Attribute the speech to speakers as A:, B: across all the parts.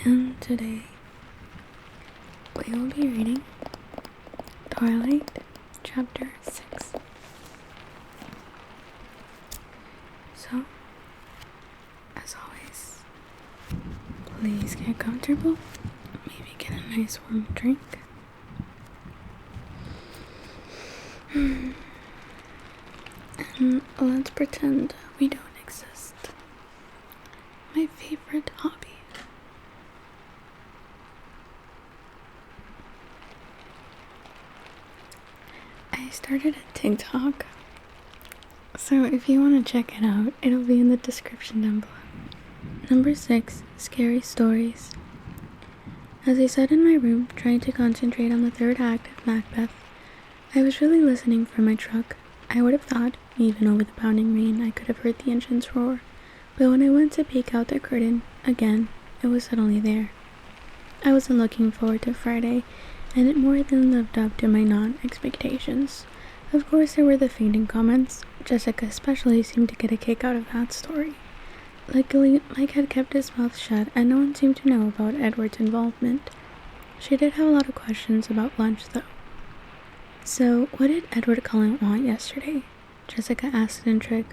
A: And today we will be reading Twilight Chapter 6. So, as always, please get comfortable, maybe get a nice warm drink. And let's pretend we don't exist. My favorite hobby. I started a TikTok, so if you want to check it out, it'll be in the description down below. Number 6, Scary Stories. As I sat in my room, trying to concentrate on the third act of Macbeth, I was really listening for my truck. I would have thought, even over the pounding rain, I could have heard the engines roar, but when I went to peek out the curtain, again, it was suddenly there. I wasn't looking forward to Friday, and it more than lived up to my non-expectations. Of course, there were the fainting comments. Jessica especially seemed to get a kick out of that story. Luckily, Mike had kept his mouth shut, and no one seemed to know about Edward's involvement. She did have a lot of questions about lunch, though. So, what did Edward Cullen want yesterday? Jessica asked in trick.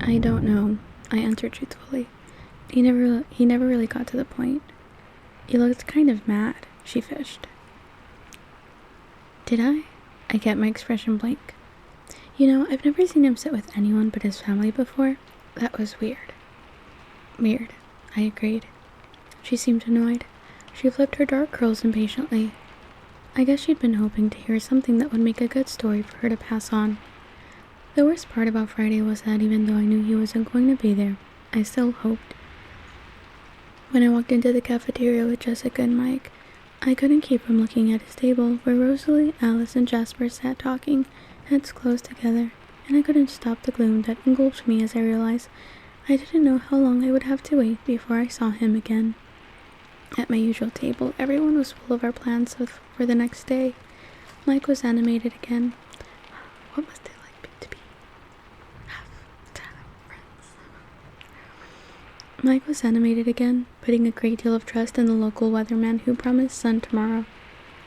A: I don't know, I answered truthfully. He never really got to the point. He looked kind of mad, she fished. Did I? I kept my expression blank. You know, I've never seen him sit with anyone but his family before. That was weird. Weird, I agreed. She seemed annoyed. She flipped her dark curls impatiently. I guess she'd been hoping to hear something that would make a good story for her to pass on. The worst part about Friday was that even though I knew he wasn't going to be there, I still hoped. When I walked into the cafeteria with Jessica and Mike, I couldn't keep from looking at his table where Rosalie, Alice, and Jasper sat talking, heads close together, and I couldn't stop the gloom that engulfed me as I realized I didn't know how long I would have to wait before I saw him again. At my usual table, everyone was full of our plans for the next day. Mike was animated again. What must it like to be half the time friends? Mike was animated again, putting a great deal of trust in the local weatherman who promised sun tomorrow.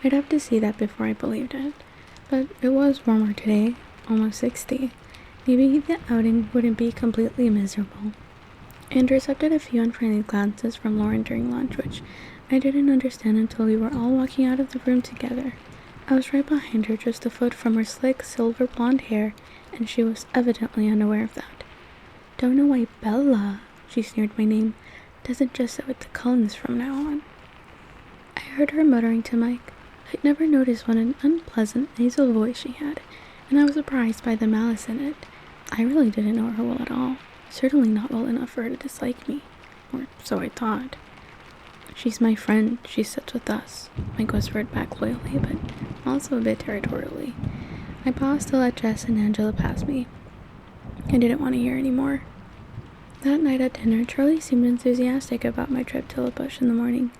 A: I'd have to see that before I believed it. But it was warmer today, almost 60. Maybe the outing wouldn't be completely miserable. I intercepted a few unfriendly glances from Lauren during lunch, which I didn't understand until we were all walking out of the room together. I was right behind her, just a foot from her slick, silver blonde hair, and she was evidently unaware of that. Don't know why Bella, she sneered my name, doesn't just sit with the Cullens from now on. I heard her muttering to Mike. I'd never noticed what an unpleasant nasal voice she had, and I was surprised by the malice in it. I really didn't know her well at all. Certainly not well enough for her to dislike me, or so I thought. She's my friend, she sits with us, Mike whispered back loyally, but also a bit territorially. I paused to let Jess and Angela pass me. I didn't want to hear any more. That night at dinner, Charlie seemed enthusiastic about my trip to La Bush in the morning.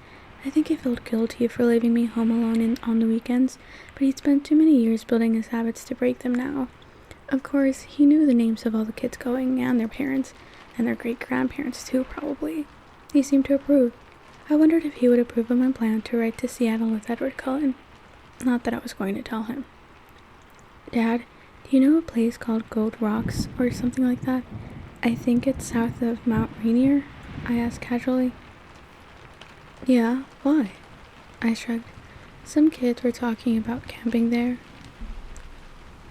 A: I think he felt guilty for leaving me home alone on the weekends, but he'd spent too many years building his habits to break them now. Of course, he knew the names of all the kids going, and their parents, and their great-grandparents too, probably. He seemed to approve. I wondered if he would approve of my plan to ride to Seattle with Edward Cullen. Not that I was going to tell him. Dad, do you know a place called Gold Rocks, or something like that? I think it's south of Mount Rainier, I asked casually. Yeah, why? I shrugged. Some kids were talking about camping there.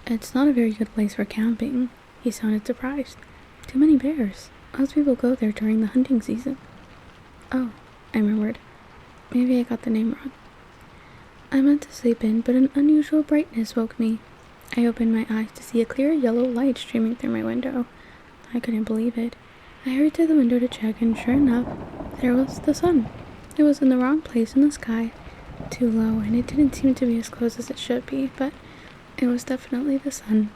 A: It's not a very good place for camping, he sounded surprised. Too many bears. Most people go there during the hunting season. Oh, I murmured. Maybe I got the name wrong. I meant to sleep in, but an unusual brightness woke me. I opened my eyes to see a clear yellow light streaming through my window. I couldn't believe it. I hurried to the window to check, and sure enough, there was the sun. It was in the wrong place in the sky, too low, and it didn't seem to be as close as it should be, but it was definitely the sun.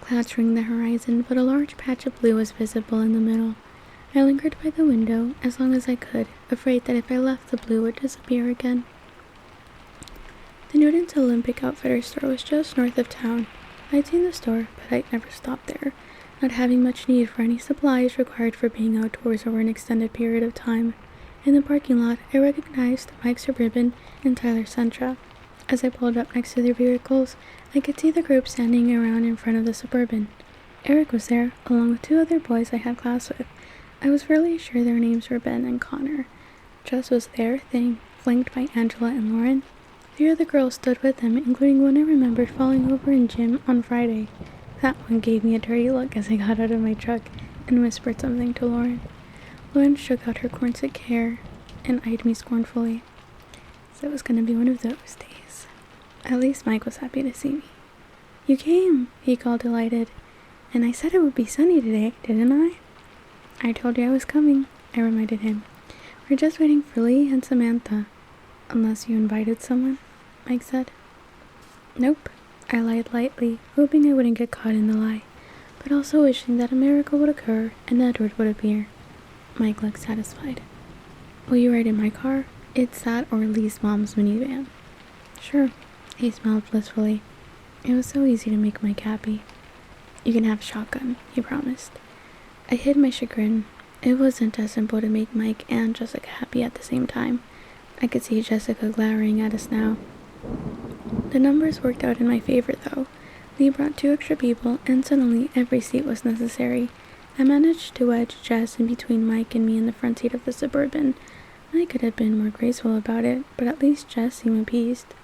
A: Clouds ringed the horizon, but a large patch of blue was visible in the middle. I lingered by the window as long as I could, afraid that if I left, the blue would disappear again. The Newton's Olympic Outfitters store was just north of town. I'd seen the store, but I'd never stopped there, not having much need for any supplies required for being outdoors over an extended period of time. In the parking lot, I recognized Mike Suburban and Tyler Sentra. As I pulled up next to their vehicles, I could see the group standing around in front of the Suburban. Eric was there, along with 2 other boys I had class with. I was fairly sure their names were Ben and Connor. Jess was there, flanked by Angela and Lauren. 3 other girls stood with them, including one I remembered falling over in gym on Friday. That one gave me a dirty look as I got out of my truck and whispered something to Lauren. Lauren shook out her cornset hair and eyed me scornfully. So it was going to be one of those days. At least Mike was happy to see me. "You came," he called, delighted. "And I said it would be sunny today, didn't I?" "I told you I was coming," I reminded him. "We're just waiting for Lee and Samantha." "Unless you invited someone," Mike said. "Nope," I lied lightly, hoping I wouldn't get caught in the lie, but also wishing that a miracle would occur and Edward would appear. Mike looked satisfied. "Will you ride in my car? It's that or Lee's mom's minivan." "Sure," he smiled blissfully. It was so easy to make Mike happy. "You can have a shotgun," he promised. I hid my chagrin. It wasn't as simple to make Mike and Jessica happy at the same time. I could see Jessica glowering at us now. The numbers worked out in my favor, though. Lee brought 2 extra people, and suddenly every seat was necessary. I managed to wedge Jess in between Mike and me in the front seat of the Suburban. I could have been more graceful about it, but at least Jess seemed appeased.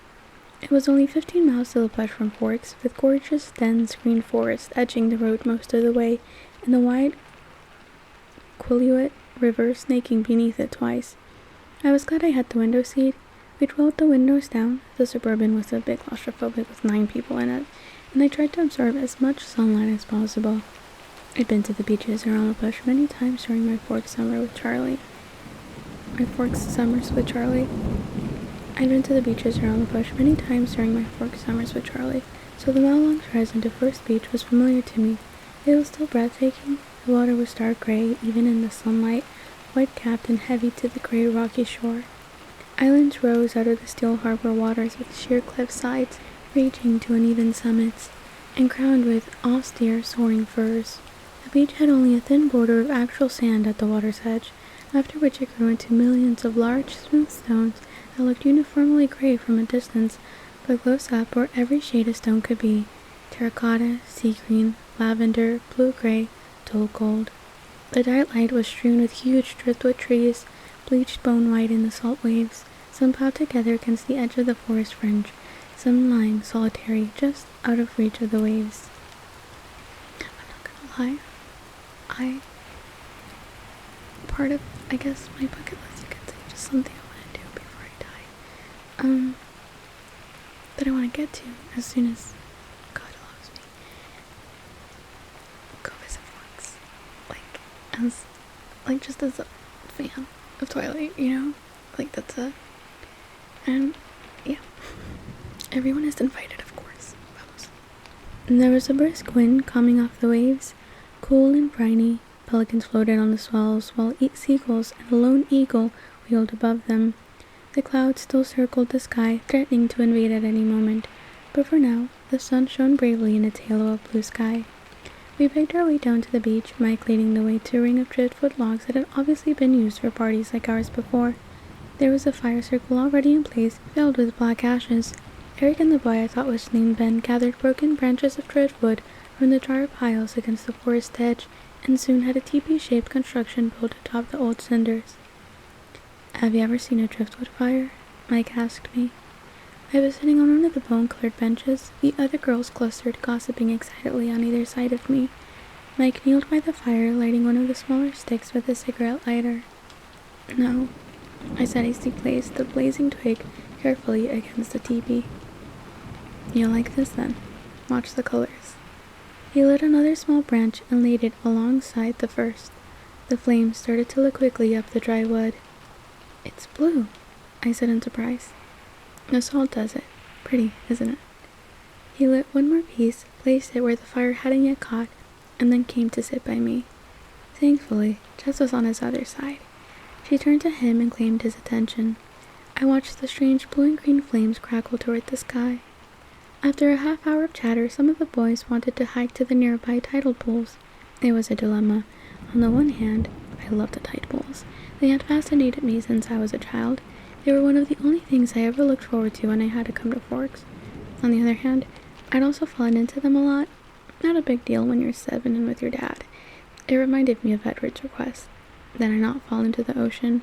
A: It was only 15 miles to the platform forks, with gorgeous, dense green forest edging the road most of the way, and the wide Quileute River snaking beneath it twice. I was glad I had the window seat. We'd rolled the windows down. The Suburban was a bit claustrophobic with 9 people in it, and I tried to absorb as much sunlight as possible. I'd been to the beaches around the bush many times during my fork summers with Charlie. I'd been to the beaches around the bush many times during my fork summers with Charlie, so the mile-long horizon to First Beach was familiar to me. It was still breathtaking. The water was dark gray, even in the sunlight, white-capped and heavy to the gray rocky shore. Islands rose out of the still harbor waters with sheer cliff sides reaching to uneven summits, and crowned with austere soaring firs. The beach had only a thin border of actual sand at the water's edge, after which it grew into millions of large, smooth stones that looked uniformly gray from a distance, but close up were every shade a stone could be: terracotta, sea green, lavender, blue-gray, dull gold. The daylight was strewn with huge driftwood trees, bleached bone-white in the salt waves, some piled together against the edge of the forest fringe, some lying solitary just out of reach of the waves. I'm not gonna lie, part of, I guess, my bucket list, you could say, just something I want to do before I die, that I want to get to as soon as God allows me. Go visit once, just as a fan of Twilight, you know, and yeah, everyone is invited, of course. And there was a brisk wind coming off the waves, cool and briny. Pelicans floated on the swells, while seagulls and a lone eagle wheeled above them. The clouds still circled the sky, threatening to invade at any moment, but for now, the sun shone bravely in its halo of blue sky. We picked our way down to the beach, Mike leading the way to a ring of driftwood logs that had obviously been used for parties like ours before. There was a fire circle already in place, filled with black ashes. Eric and the boy I thought was named Ben gathered broken branches of driftwood from the drier piles against the forest edge, and soon had a teepee-shaped construction built atop the old cinders. "Have you ever seen a driftwood fire?" Mike asked me. I was sitting on one of the bone-colored benches, the other girls clustered, gossiping excitedly on either side of me. Mike kneeled by the fire, lighting one of the smaller sticks with a cigarette lighter. "No," I said as he placed the blazing twig carefully against the teepee. "You'll like this then. Watch the colors." He lit another small branch and laid it alongside the first. The flames started to look quickly up the dry wood. "It's blue," I said in surprise. "The salt does it. Pretty, isn't it?" He lit one more piece, placed it where the fire hadn't yet caught, and then came to sit by me. Thankfully, Jess was on his other side. She turned to him and claimed his attention. I watched the strange blue and green flames crackle toward the sky. After a half-hour of chatter, some of the boys wanted to hike to the nearby tidal pools. It was a dilemma. On the one hand, I loved the tide pools. They had fascinated me since I was a child. They were one of the only things I ever looked forward to when I had to come to Forks. On the other hand, I'd also fallen into them a lot. Not a big deal when you're 7 and with your dad. It reminded me of Edward's request that I not fall into the ocean.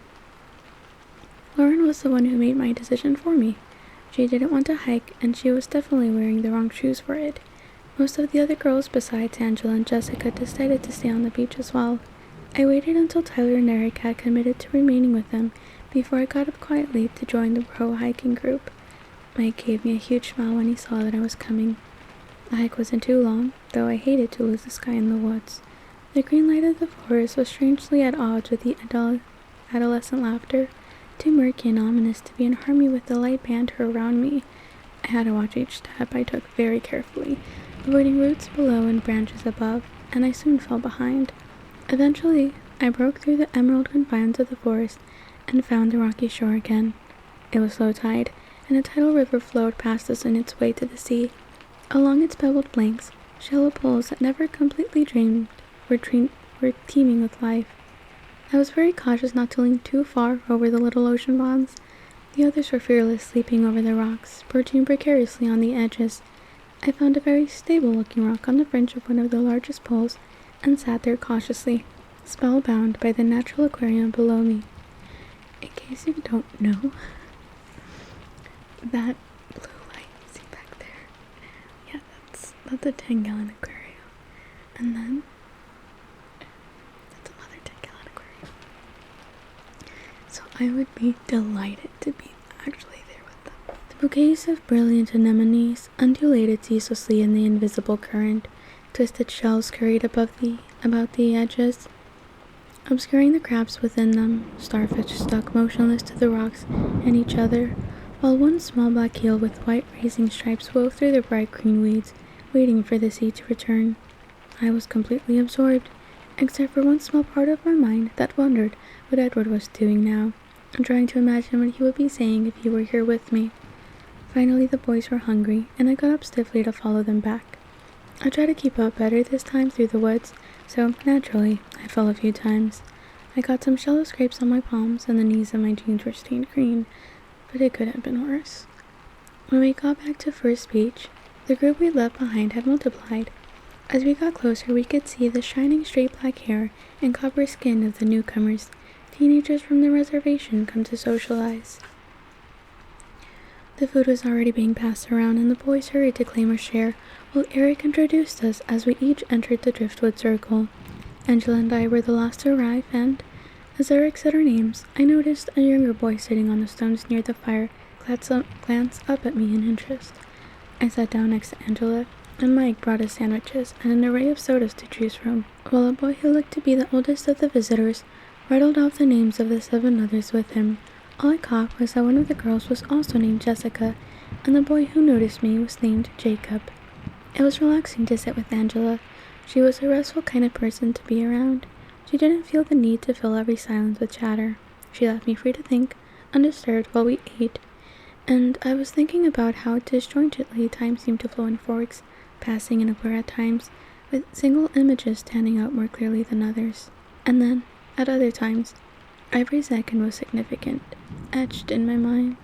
A: Lauren was the one who made my decision for me. She didn't want to hike, and she was definitely wearing the wrong shoes for it. Most of the other girls besides Angela and Jessica decided to stay on the beach as well. I waited until Tyler and Eric had committed to remaining with them before I got up quietly to join the pro hiking group. Mike gave me a huge smile when he saw that I was coming. The hike wasn't too long, though I hated to lose the sky in the woods. The green light of the forest was strangely at odds with the adolescent laughter, too murky and ominous to be in harmony with the light banter around me. I had to watch each step I took very carefully, avoiding roots below and branches above, and I soon fell behind. Eventually, I broke through the emerald confines of the forest and found the rocky shore again. It was low tide, and a tidal river flowed past us on its way to the sea. Along its pebbled banks, shallow pools that never completely drained were teeming with life. I was very cautious not to lean too far over the little ocean bonds. The others were fearless, sleeping over the rocks, perching precariously on the edges. I found a very stable-looking rock on the fringe of one of the largest pools and sat there cautiously, spellbound by the natural aquarium below me. In case you don't know, that blue light you see back there, yeah, that's a 10-gallon aquarium. And then that's another 10-gallon aquarium. So I would be delighted to be actually there with them. The bouquets of brilliant anemones undulated ceaselessly in the invisible current. Twisted shells scurried about the edges, obscuring the crabs within them. Starfish stuck motionless to the rocks and each other, while one small black eel with white racing stripes wove through the bright green weeds, waiting for the sea to return. I was completely absorbed, except for one small part of my mind that wondered what Edward was doing now, and trying to imagine what he would be saying if he were here with me. Finally, the boys were hungry, and I got up stiffly to follow them back. I tried to keep up better this time through the woods, so naturally, I fell a few times. I got some shallow scrapes on my palms, and the knees of my jeans were stained green, but it could have been worse. When we got back to First Beach, the group we left behind had multiplied. As we got closer, we could see the shining straight black hair and copper skin of the newcomers, teenagers from the reservation come to socialize. The food was already being passed around, and the boys hurried to claim our share, while Eric introduced us as we each entered the driftwood circle. Angela and I were the last to arrive, and, as Eric said our names, I noticed a younger boy sitting on the stones near the fire glance up at me in interest. I sat down next to Angela, and Mike brought us sandwiches and an array of sodas to choose from, while a boy who looked to be the oldest of the visitors rattled off the names of the 7 others with him. All I caught was that one of the girls was also named Jessica, and the boy who noticed me was named Jacob. It was relaxing to sit with Angela. She was a restful kind of person to be around. She didn't feel the need to fill every silence with chatter. She left me free to think, undisturbed while we ate, and I was thinking about how disjointedly time seemed to flow in forks, passing in a blur at times, with single images standing out more clearly than others. And then, at other times, every second was significant, etched in my mind.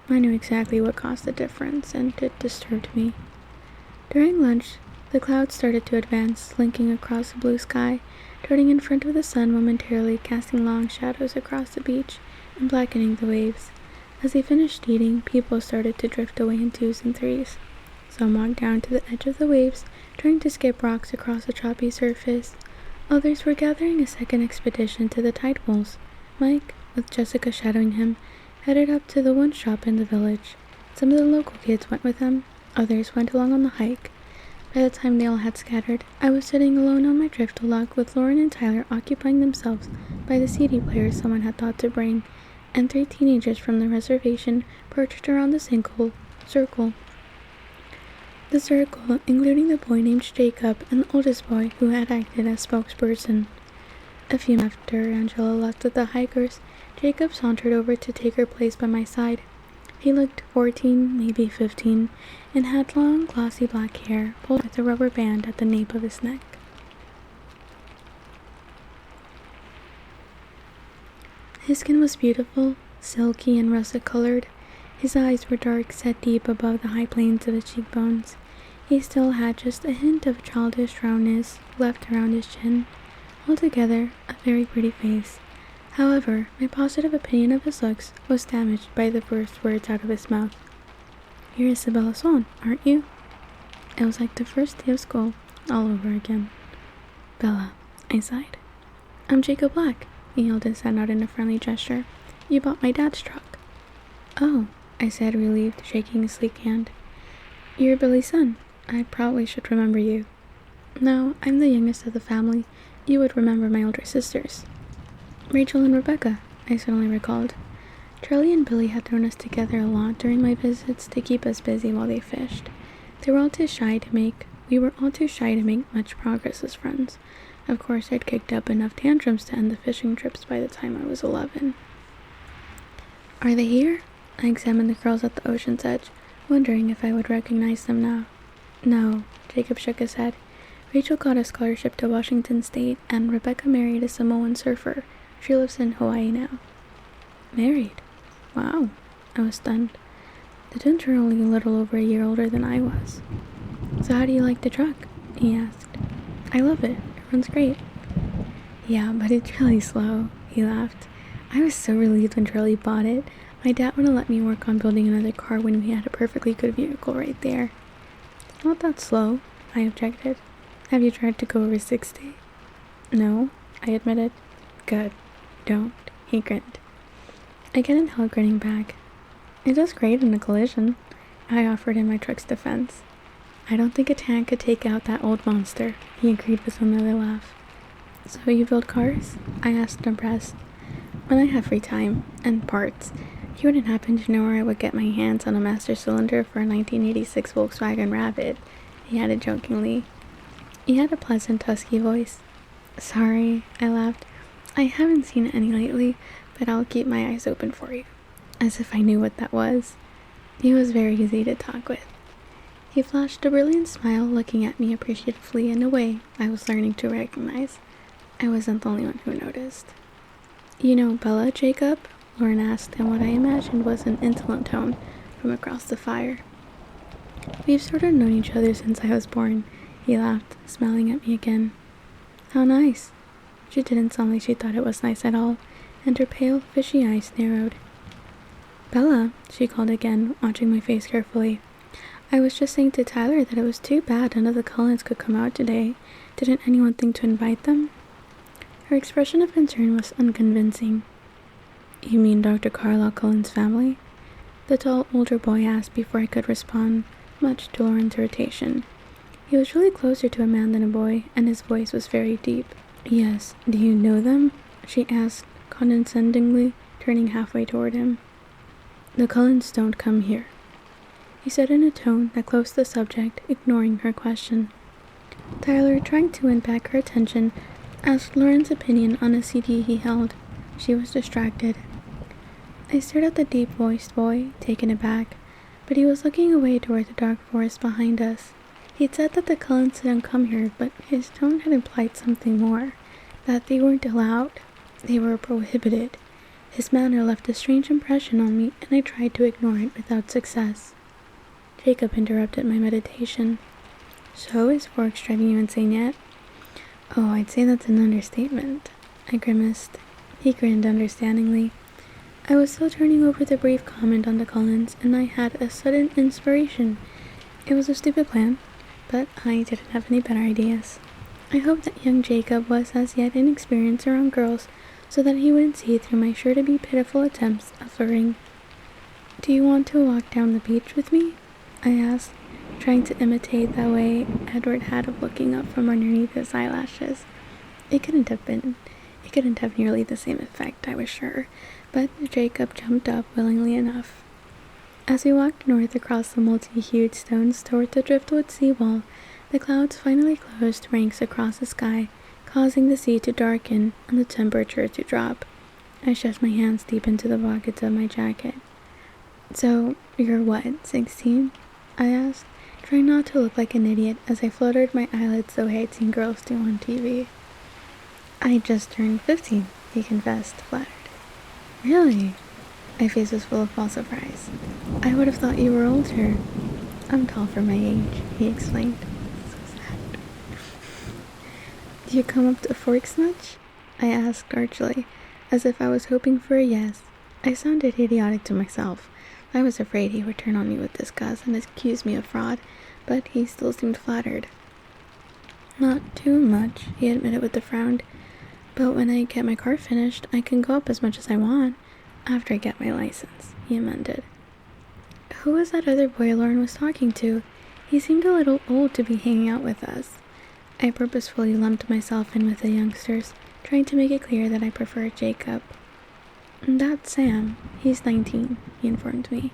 A: I knew exactly what caused the difference, and it disturbed me. During lunch, the clouds started to advance, slinking across the blue sky, turning in front of the sun momentarily, casting long shadows across the beach and blackening the waves. As they finished eating, people started to drift away in 2s and 3s. Some walked down to the edge of the waves, trying to skip rocks across the choppy surface. Others were gathering a second expedition to the tide pools. Mike, with Jessica shadowing him, headed up to the one shop in the village. Some of the local kids went with him. Others went along on the hike. By the time they all had scattered, I was sitting alone on my driftwood log with Lauren and Tyler occupying themselves by the CD player someone had thought to bring, and 3 teenagers from the reservation perched around the circle. The circle, including the boy named Jacob and the oldest boy who had acted as spokesperson. A few minutes after Angela left with the hikers, Jacob sauntered over to take her place by my side. He looked 14, maybe 15, and had long, glossy black hair pulled with a rubber band at the nape of his neck. His skin was beautiful, silky and russet-colored. His eyes were dark, set deep above the high planes of his cheekbones. He still had just a hint of childish roundness left around his chin. Altogether, a very pretty face. However, my positive opinion of his looks was damaged by the first words out of his mouth. "You're Isabella Swan, aren't you?" It was like the first day of school, all over again. "Bella," I sighed. "I'm Jacob Black," he held his hand out in a friendly gesture. "You bought my dad's truck." "Oh," I said, relieved, shaking his sleek hand. "You're Billy's son. I probably should remember you." "No, I'm the youngest of the family. You would remember my older sisters." "Rachel and Rebecca," I suddenly recalled. Charlie and Billy had thrown us together a lot during my visits to keep us busy while they fished. We were all too shy to make much progress as friends. Of course, I'd kicked up enough tantrums to end the fishing trips by the time I was 11. "Are they here?" I examined the girls at the ocean's edge, wondering if I would recognize them now. "No," Jacob shook his head. "Rachel got a scholarship to Washington State, and Rebecca married a Samoan surfer. She lives in Hawaii now." "Married? Wow." I was stunned. The twins were only a little over a year older than I was. "So how do you like the truck?" he asked. "I love it. It runs great." "Yeah, but it's really slow," he laughed. I was so relieved when Charlie bought it. My dad wouldn't let me work on building another car when we had a perfectly good vehicle right there. "Not that slow," I objected. "Have you tried to go over 60? "No," I admitted. "Good. Don't," he grinned. I couldn't help grinning back. "It does great in a collision," I offered in my truck's defense. "I don't think a tank could take out that old monster," he agreed with another laugh. "So you build cars?" I asked, impressed. "When I have free time, and parts. You wouldn't happen to know where I would get my hands on a master cylinder for a 1986 Volkswagen Rabbit," he added jokingly. He had a pleasant, husky voice. "Sorry," I laughed. "I haven't seen any lately, but I'll keep my eyes open for you." As if I knew what that was. He was very easy to talk with. He flashed a brilliant smile, looking at me appreciatively in a way I was learning to recognize. I wasn't the only one who noticed. "You know Bella, Jacob?" Lauren asked in what I imagined was an insolent tone from across the fire. "We've sort of known each other since I was born," he laughed, smiling at me again. "How nice." She didn't sound like she thought it was nice at all, and her pale, fishy eyes narrowed. "Bella," she called again, watching my face carefully. "I was just saying to Tyler that it was too bad none of the Cullens could come out today. Didn't anyone think to invite them?" Her expression of concern was unconvincing. "You mean Dr. Carlisle Cullen's family?" the tall older boy asked before I could respond, much to Lauren's irritation. He was really closer to a man than a boy, and his voice was very deep. "Yes, do you know them?" she asked, condescendingly, turning halfway toward him. "The Cullens don't come here," he said in a tone that closed the subject, ignoring her question. Tyler, trying to win back her attention, asked Lauren's opinion on a CD he held. She was distracted. I stared at the deep-voiced boy, taken aback, but he was looking away toward the dark forest behind us. He'd said that the Cullens didn't come here, but his tone had implied something more, that they weren't allowed. They were prohibited. His manner left a strange impression on me, and I tried to ignore it without success. Jacob interrupted my meditation. "So, is Forks driving you insane yet?" "Oh, I'd say that's an understatement," I grimaced. He grinned understandingly. I was still turning over the brief comment on the Cullens, and I had a sudden inspiration. It was a stupid plan, but I didn't have any better ideas. I hoped that young Jacob was as yet inexperienced around girls, so that he wouldn't see through my sure-to-be pitiful attempts at flirting. "Do you want to walk down the beach with me?" I asked, trying to imitate that way Edward had of looking up from underneath his eyelashes. It couldn't have nearly the same effect, I was sure, but Jacob jumped up willingly enough. As we walked north across the multi-hued stones toward the driftwood seawall, the clouds finally closed ranks across the sky, causing the sea to darken and the temperature to drop. I shoved my hands deep into the pockets of my jacket. "So, you're what, 16? I asked, trying not to look like an idiot as I fluttered my eyelids the way I'd seen girls do on TV. "I just turned 15, he confessed, flattered. Really? My face was full of false surprise. I would have thought you were older. I'm tall for my age, he explained. So sad. Do you come up to Forks much? I asked archly, as if I was hoping for a yes. I sounded idiotic to myself. I was afraid he would turn on me with disgust and accuse me of fraud, but he still seemed flattered. Not too much, he admitted with a frown. But when I get my car finished, I can go up as much as I want. After I get my license, he amended. Who was that other boy Lauren was talking to? He seemed a little old to be hanging out with us. I purposefully lumped myself in with the youngsters, trying to make it clear that I preferred Jacob. That's Sam. He's 19, he informed me.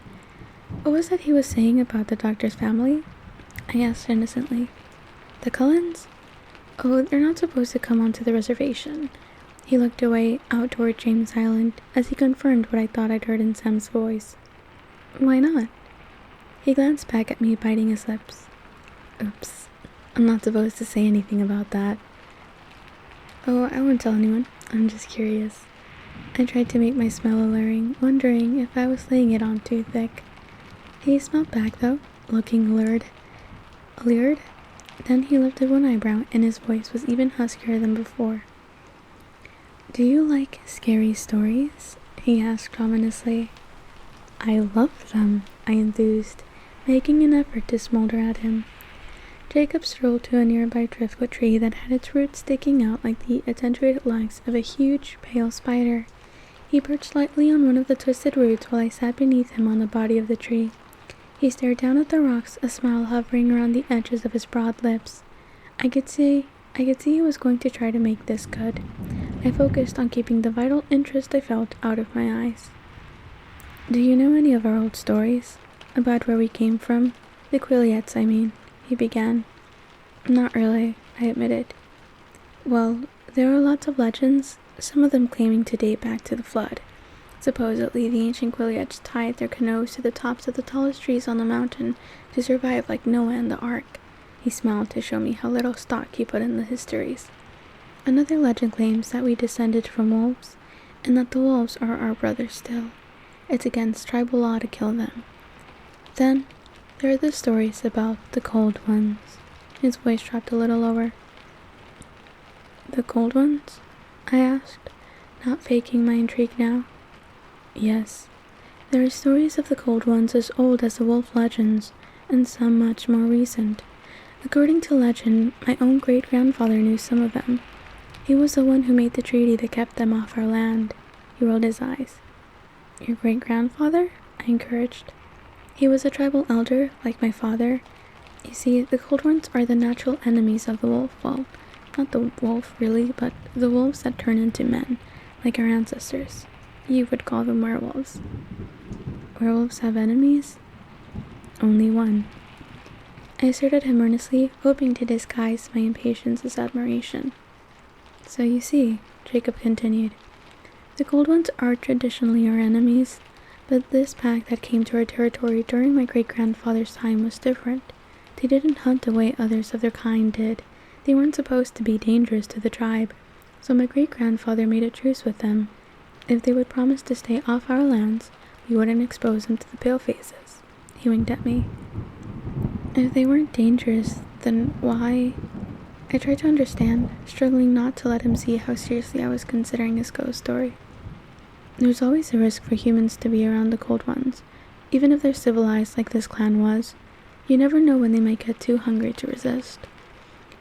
A: What was that he was saying about the doctor's family? I asked innocently. The Cullens? Oh, they're not supposed to come onto the reservation. He looked away out toward James Island as he confirmed what I thought I'd heard in Sam's voice. Why not? He glanced back at me, biting his lips. Oops. I'm not supposed to say anything about that. Oh, I won't tell anyone. I'm just curious. I tried to make my smile alluring, wondering if I was laying it on too thick. He smiled back, though, looking allured. Allured? Then he lifted one eyebrow, and his voice was even huskier than before. Do you like scary stories? He asked ominously. I love them, I enthused, making an effort to smolder at him. Jacob strolled to a nearby driftwood tree that had its roots sticking out like the attenuated legs of a huge, pale spider. He perched lightly on one of the twisted roots while I sat beneath him on the body of the tree. He stared down at the rocks, a smile hovering around the edges of his broad lips. I could see he was going to try to make this good. I focused on keeping the vital interest I felt out of my eyes. Do you know any of our old stories? About where we came from? The Quilliettes, I mean, he began. Not really, I admitted. Well, there are lots of legends, some of them claiming to date back to the flood. Supposedly, the ancient Quilliettes tied their canoes to the tops of the tallest trees on the mountain to survive like Noah and the Ark. He smiled to show me how little stock he put in the histories. Another legend claims that we descended from wolves, and that the wolves are our brothers still. It's against tribal law to kill them. Then, there are the stories about the Cold Ones. His voice dropped a little lower. The Cold Ones? I asked, not faking my intrigue now. Yes, there are stories of the Cold Ones as old as the wolf legends, and some much more recent. According to legend, my own great-grandfather knew some of them. He was the one who made the treaty that kept them off our land. He rolled his eyes. Your great-grandfather? I encouraged. He was a tribal elder, like my father. You see, the Cold Ones are the natural enemies of the wolf. Well, not the wolf, really, but the wolves that turn into men, like our ancestors. You would call them werewolves. Werewolves have enemies? Only one. I stared at him earnestly, hoping to disguise my impatience as admiration. So you see, Jacob continued, the Cold Ones are traditionally our enemies, but this pack that came to our territory during my great-grandfather's time was different. They didn't hunt the way others of their kind did. They weren't supposed to be dangerous to the tribe, so my great-grandfather made a truce with them. If they would promise to stay off our lands, we wouldn't expose them to the palefaces. He winked at me. If they weren't dangerous, then why? I tried to understand, struggling not to let him see how seriously I was considering his ghost story. There's always a risk for humans to be around the Cold Ones, even if they're civilized like this clan was. You never know when they might get too hungry to resist.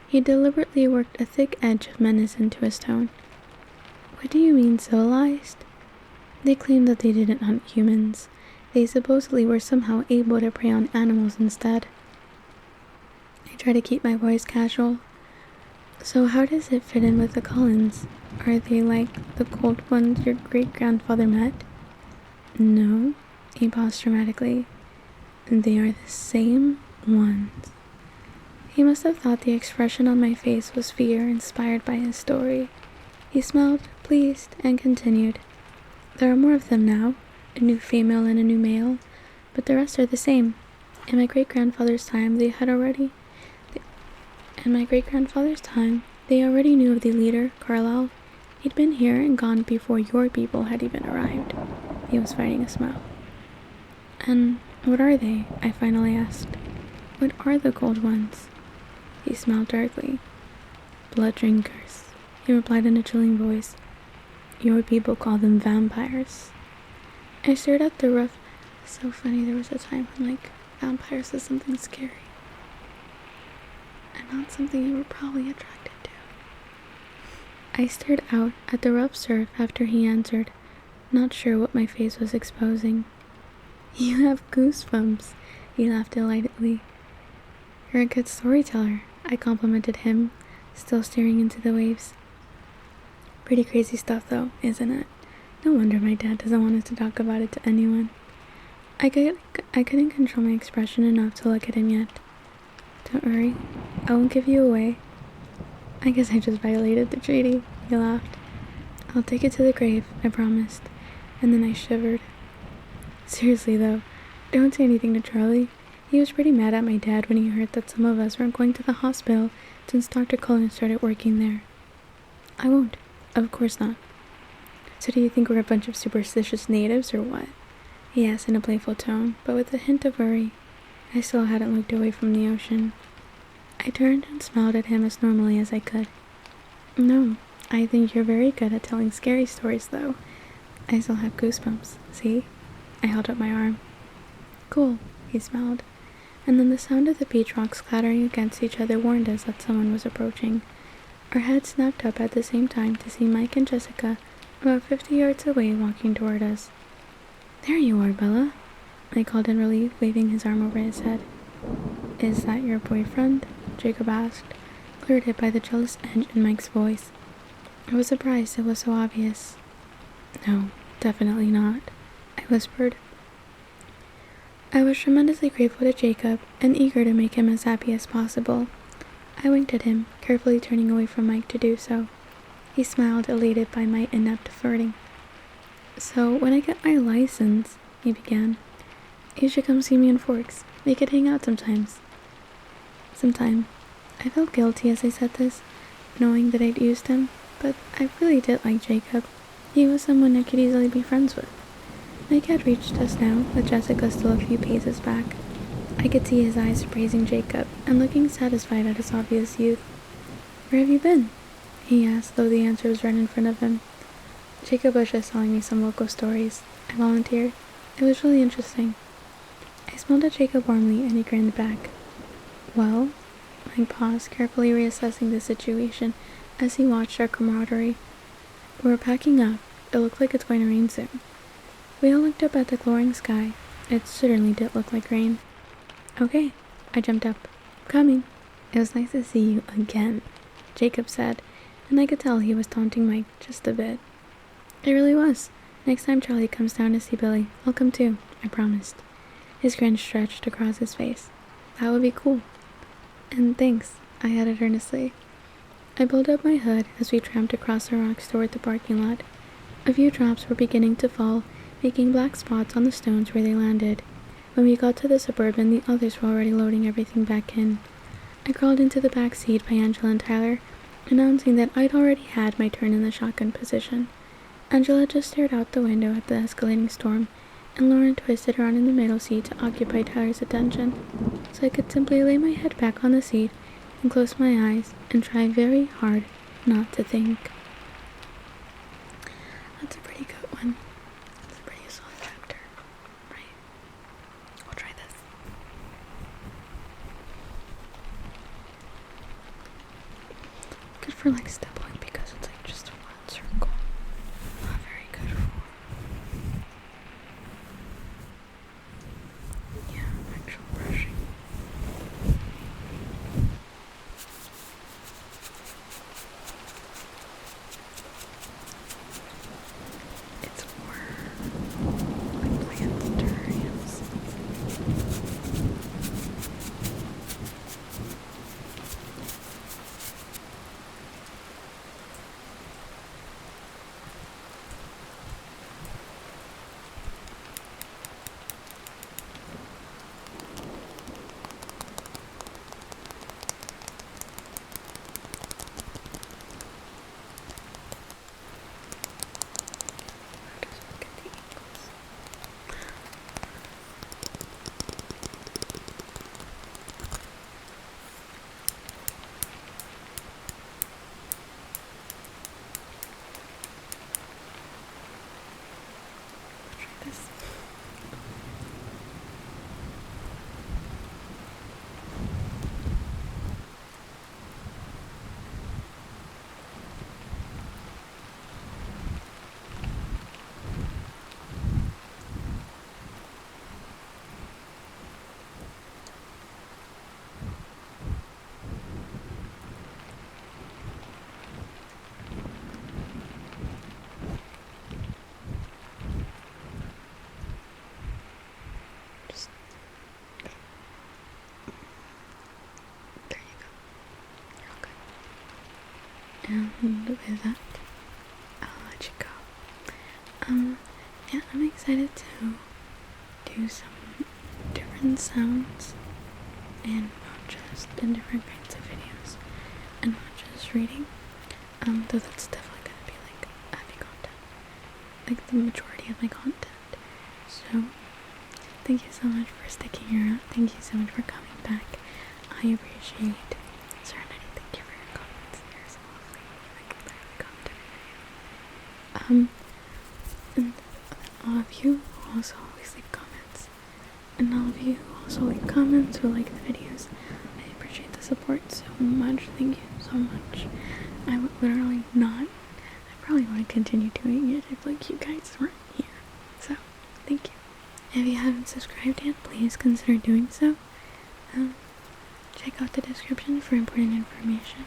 A: He deliberately worked a thick edge of menace into his tone. What do you mean, civilized? They claimed that they didn't hunt humans. They supposedly were somehow able to prey on animals instead. I try to keep my voice casual. So how does it fit in with the Cullens? Are they like the Cold Ones your great-grandfather met? No, he paused dramatically. They are the same ones. He must have thought the expression on my face was fear inspired by his story. He smiled, pleased, and continued. There are more of them now, a new female and a new male, but the rest are the same. In my great-grandfather's time, they already knew of the leader, Carlisle. He'd been here and gone before your people had even arrived. He was fighting a smile. And what are they? I finally asked. What are the cold ones? He smiled darkly. Blood drinkers, he replied in a chilling voice. Your people call them vampires. I stared at the rough. So funny, there was a time when, vampires is something scary. And not something you were probably attracted to. I stared out at the rough surf after he answered, not sure what my face was exposing. You have goosebumps, he laughed delightedly. You're a good storyteller, I complimented him, still staring into the waves. Pretty crazy stuff though, isn't it? No wonder my dad doesn't want us to talk about it to anyone. I couldn't control my expression enough to look at him yet. Don't worry, I won't give you away. I guess I just violated the treaty, he laughed. I'll take it to the grave, I promised, and then I shivered. Seriously though, don't say anything to Charlie. He was pretty mad at my dad when he heard that some of us weren't going to the hospital since Dr. Cullen started working there. I won't. Of course not. So do you think we're a bunch of superstitious natives or what? He asked in a playful tone, but with a hint of worry. I still hadn't looked away from the ocean. I turned and smiled at him as normally as I could. No, I think you're very good at telling scary stories though. I still have goosebumps, see? I held up my arm. Cool, he smiled. And then the sound of the beach rocks clattering against each other warned us that someone was approaching. Our heads snapped up at the same time to see Mike and Jessica about 50 yards away walking toward us. There you are, Bella, I called in relief, waving his arm over his head. Is that your boyfriend? Jacob asked, alerted by the jealous edge in Mike's voice. I was surprised it was so obvious. No, definitely not, I whispered. I was tremendously grateful to Jacob and eager to make him as happy as possible. I winked at him, carefully turning away from Mike to do so. He smiled, elated by my inept flirting. So, when I get my license, he began, you should come see me in Forks. We could hang out sometimes. Sometime. I felt guilty as I said this, knowing that I'd used him, but I really did like Jacob. He was someone I could easily be friends with. Mike had reached us now, with Jessica still a few paces back. I could see his eyes praising Jacob and looking satisfied at his obvious youth. Where have you been? He asked, though the answer was right in front of him. Jacob was just telling me some local stories. I volunteered. It was really interesting. I smiled at Jacob warmly and he grinned back. Well? Mike paused, carefully reassessing the situation as he watched our camaraderie. We were packing up. It looked like it's going to rain soon. We all looked up at the glowing sky. It certainly did look like rain. Okay, I jumped up. Coming. It was nice to see you again, Jacob said, and I could tell he was taunting Mike just a bit. It really was. Next time Charlie comes down to see Billy, I'll come too, I promised. His grin stretched across his face. That would be cool. And thanks, I added earnestly. I pulled up my hood as we tramped across the rocks toward the parking lot. A few drops were beginning to fall, making black spots on the stones where they landed. When we got to the Suburban, the others were already loading everything back in. I crawled into the back seat by Angela and Tyler, announcing that I'd already had my turn in the shotgun position. Angela just stared out the window at the escalating storm, and Lauren twisted around in the middle seat to occupy Tyler's attention, so I could simply lay my head back on the seat and close my eyes and try very hard not to think. That's a pretty good one. It's a pretty solid chapter, right? I'll try this. Good for stippling because it's just one circle. Not very good for actual brushing. It's more plant terrariums. And with that, I'll let you go. Yeah, I'm excited to do some different sounds and not just in different kinds of videos and not just reading. Though that's definitely gonna be like heavy content, like the majority of my content. So thank you so much for sticking around. Thank you so much for coming back. I appreciate Serenity. Thank you for your comments. You're so lovely. I could literally comment every video. And all of you who also always leave comments, and all of you who also leave comments who like the videos, I appreciate the support so much. Thank you so much. I would literally not, I probably would continue doing it if like you guys weren't here. So thank you. If you haven't subscribed yet, please consider doing so. Check out the description for important information.